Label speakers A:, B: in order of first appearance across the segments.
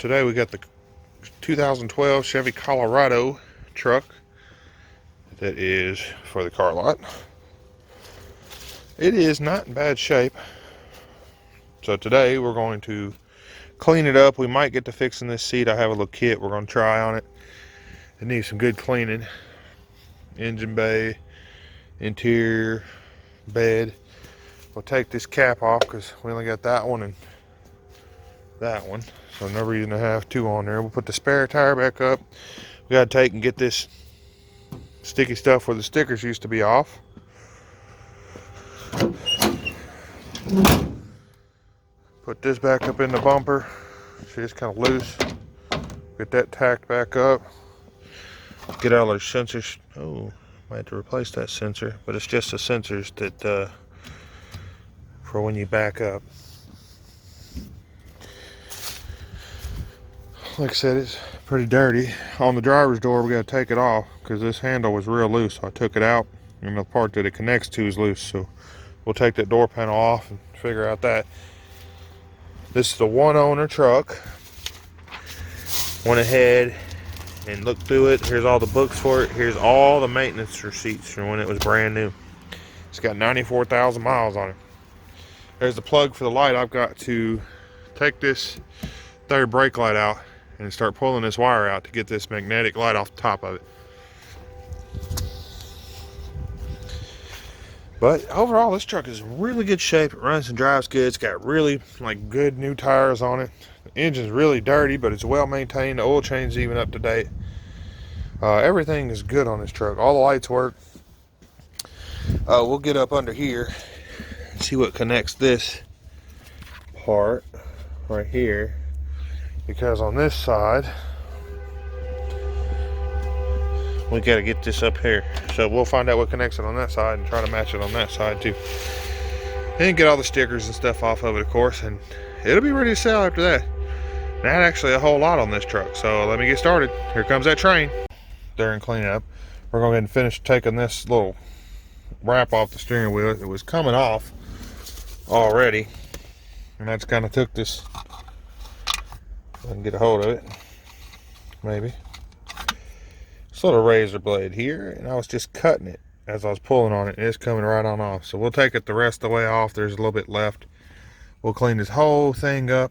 A: Today we got the 2012 Chevy Colorado truck that is for the car lot. It is not in bad shape. So today we're going to clean it up. We might get to fixing this seat. I have a little kit we're going to try on it. It needs some good cleaning. Engine bay, interior, bed. We'll take this cap off because we only got that one and that one. So no reason to have two on there. We'll put the spare tire back up. We got to take and get this sticky stuff where the stickers used to be off. Put this back up in the bumper. See, it's kind of loose. Get that tacked back up. Get all those sensors. Oh, might have to replace that sensor, but it's just the sensors that for when you back up. Like I said, it's pretty dirty. On the driver's door, we got to take it off because this handle was real loose. So I took it out, and the part that it connects to is loose. So we'll take that door panel off and figure out that. This is the one owner truck. Went ahead and looked through it. Here's all the books for it. Here's all the maintenance receipts from when it was brand new. It's got 94,000 miles on it. There's the plug for the light. I've got to take this third brake light out and start pulling this wire out to get this magnetic light off the top of it. But overall, this truck is in really good shape. It runs and drives good. It's got really good new tires on it. The engine's really dirty, but it's well maintained. The oil change's even up to date. Everything is good on this truck. All the lights work. We'll get up under here and see what connects this part right here. Because on this side, we got to get this up here. So we'll find out what connects it on that side and try to match it on that side too. And get all the stickers and stuff off of it, of course, and it'll be ready to sell after that. Not actually a whole lot on this truck, so let me get started. Here comes that train. During cleanup, we're going to go ahead and finish taking this little wrap off the steering wheel. It was coming off already, and that's kind of took this. I can get a hold of it, maybe. This little razor blade here, and I was just cutting it as I was pulling on it, and it's coming right on off. So we'll take it the rest of the way off. There's a little bit left. We'll clean this whole thing up,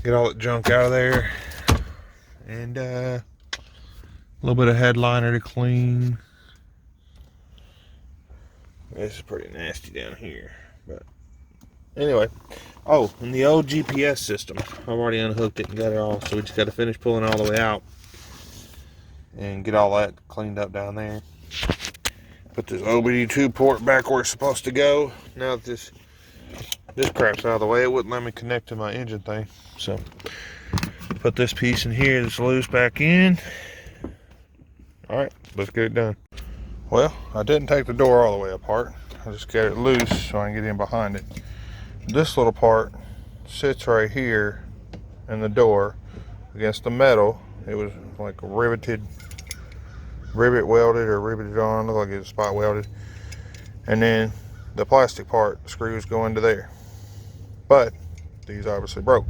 A: get all that junk out of there, and a little bit of headliner to clean. This is pretty nasty down here, but anyway. Oh, and the old GPS system. I've already unhooked it and got it off, so we just got to finish pulling all the way out and get all that cleaned up down there. Put this OBD2 port back where it's supposed to go. Now that this crap's out of the way, it wouldn't let me connect to my engine thing. So put this piece in here that's loose back in. All right, let's get it done. Well, I didn't take the door all the way apart. I just got it loose so I can get in behind it. This little part sits right here in the door against the metal. It was like rivet welded or riveted on. Looked like it was spot welded. And then the plastic part, the screws go into there. But these obviously broke.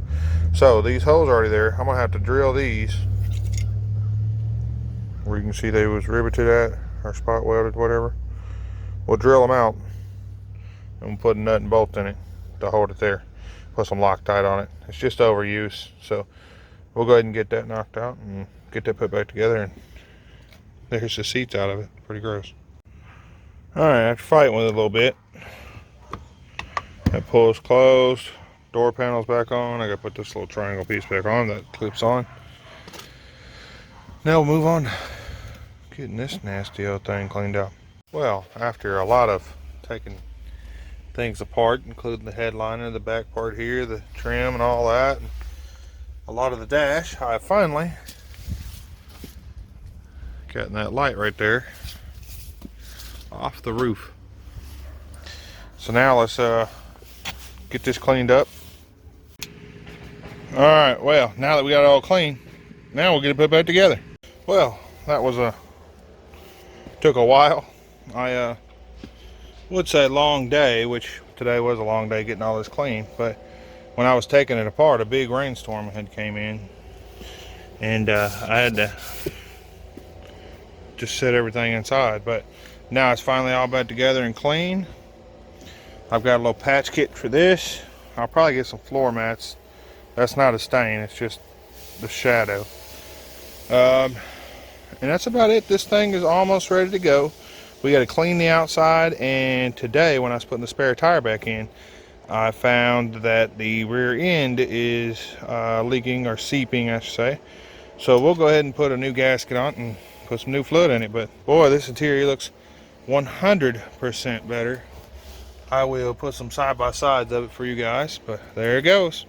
A: So these holes are already there. I'm gonna have to drill these where you can see they was riveted at or spot welded, whatever. We'll drill them out and we'll put a nut and bolt in it to hold it there. Put some Loctite on it. It's just overuse, so we'll go ahead and get that knocked out and get that put back together, and there's the seats out of it. Pretty gross. Alright, after fighting with it a little bit, that pulls closed, door panel's back on. I gotta put this little triangle piece back on that clips on. Now we'll move on to getting this nasty old thing cleaned up. Well, after a lot of taking things apart, including the headliner, the back part here, the trim and all that, and a lot of the dash, I finally gotten that light right there off the roof. So now let's get this cleaned up. Alright, well, now that we got it all clean, now we'll get it put back together. Well, that was took a while. I would say long day, which today was a long day getting all this clean, but when I was taking it apart, a big rainstorm had came in, and I had to just set everything inside. But now it's finally all back together and clean. I've got a little patch kit for this. I'll probably get some floor mats. That's not a stain, it's just the shadow. And that's about it. This thing is almost ready to go. We got to clean the outside, and today when I was putting the spare tire back in, I found that the rear end is leaking, or seeping I should say. So we'll go ahead and put a new gasket on it and put some new fluid in it. But boy, this interior looks 100% better. I will put some side by sides of it for you guys, but there it goes.